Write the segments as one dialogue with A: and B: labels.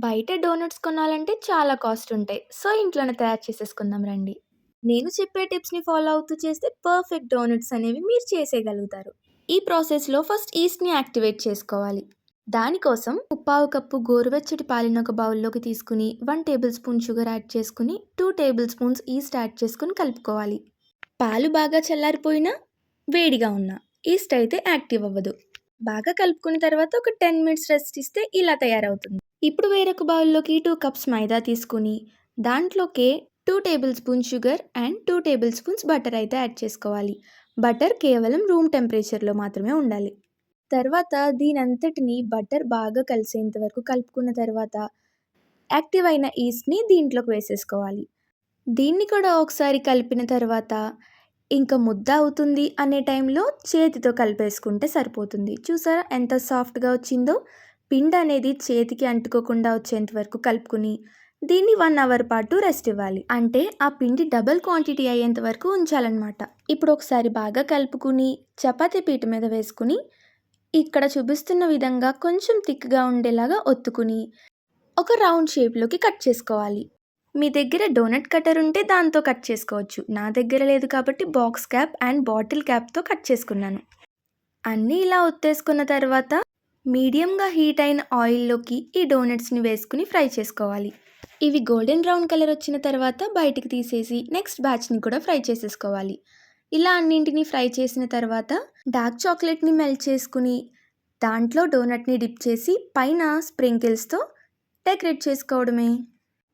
A: బయట డోనట్స్ కొనాలంటే చాలా కాస్ట్ ఉంటాయి. సో, ఇంట్లోనే తయారు చేసేసుకుందాం రండి. నేను చెప్పే టిప్స్‌ని ఫాలో అవుతూ చేస్తే పర్ఫెక్ట్ డోనట్స్ అనేవి మీరు చేసేయగలుగుతారు. ఈ ప్రాసెస్‌లో ఫస్ట్ ఈస్ట్‌ని యాక్టివేట్ చేసుకోవాలి. దానికోసం ముప్పావు కప్పు గోరువెచ్చటి పాలని ఒక బౌల్‌లోకి తీసుకొని 1 టేబుల్ స్పూన్ షుగర్ యాడ్ చేసుకొని 2 టేబుల్ స్పూన్స్ ఈస్ట్ యాడ్ చేసుకొని కలుపుకోవాలి. పాలు బాగా చల్లారిపోయినా, వేడిగా ఉన్నా ఈస్ట్ అయితే యాక్టివ్ అవ్వదు. బాగా కలుపుకున్న తర్వాత ఒక 10 మినిట్స్ రెస్ట్ ఇస్తే ఇలా తయారవుతుంది. ఇప్పుడు వేరొక బౌల్‌లోకి 2 కప్స్ మైదా తీసుకొని దాంట్లోకే 2 table spoon sugar and 2 table spoons butter అయితే యాడ్ చేసుకోవాలి. బటర్ కేవలం రూమ్ టెంపరేచర్‌లో మాత్రమే ఉండాలి. తర్వాత దీనంతటిని బటర్ బాగా కలిసేంత వరకు కలుపుకున్న తర్వాత యాక్టివ్ అయిన ఈస్ట్‌ని దీంట్లోకి వేసేసుకోవాలి. దీన్ని కూడా ఒకసారి కలిపిన తర్వాత ఇంక ముద్ద అవుతుంది అనే టైంలో చేతితో కలిపేసుకుంటే సరిపోతుంది. చూసారా ఎంత సాఫ్ట్‌గా వచ్చిందో? పిండి అనేది చేతికి అంటుకోకుండా వచ్చేంత వరకు కలుపుకొని దీన్ని 1 అవర్ పాటు రెస్ట్ ఇవ్వాలి. అంటే ఆ పిండి డబుల్ క్వాంటిటీ అయ్యేంత వరకు ఉంచాలన్నమాట. ఇప్పుడు ఒకసారి బాగా కలుపుకుని చపాతీ పీట మీద వేసుకుని ఇక్కడ చూపిస్తున్న విధంగా కొంచెం థిక్‌గా ఉండేలాగా ఒత్తుకుని ఒక రౌండ్ షేప్‌లోకి కట్ చేసుకోవాలి. మీ దగ్గర డోనట్ కటర్ ఉంటే దాంతో కట్ చేసుకోవచ్చు. నా దగ్గర లేదు కాబట్టి బాక్స్ క్యాప్ అండ్ బాటిల్ క్యాప్‌తో కట్ చేసుకున్నాను. అన్నీ ఇలా ఒత్తేసుకున్న తర్వాత మీడియంగా హీట్ అయిన ఆయిల్‌లోకి ఈ డోనట్స్‌ని వేసుకుని ఫ్రై చేసుకోవాలి. ఇవి గోల్డెన్ బ్రౌన్ కలర్ వచ్చిన తర్వాత బయటికి తీసేసి నెక్స్ట్ బ్యాచ్‌ని కూడా ఫ్రై చేసేసుకోవాలి. ఇలా అన్నింటిని ఫ్రై చేసిన తర్వాత డార్క్ చాక్లెట్‌ని మెల్ట్ చేసుకుని దాంట్లో డోనట్‌ని డిప్ చేసి పైన స్ప్రింకిల్స్‌తో డెకరేట్ చేసుకోవడమే.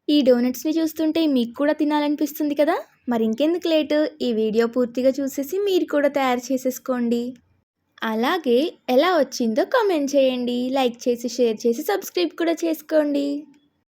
A: ఈ డోనట్స్‌ని చూస్తుంటే మీకు కూడా తినాలనిపిస్తుంది కదా? మరి ఇంకెందుకు లేటు? ఈ వీడియో పూర్తిగా చూసేసి మీరు కూడా తయారు చేసేసుకోండి. అలాగే ఎలా వచ్చిందో కామెంట్ చేయండి. లైక్ చేసి, షేర్ చేసి, సబ్స్క్రైబ్ కూడా చేసుకోండి.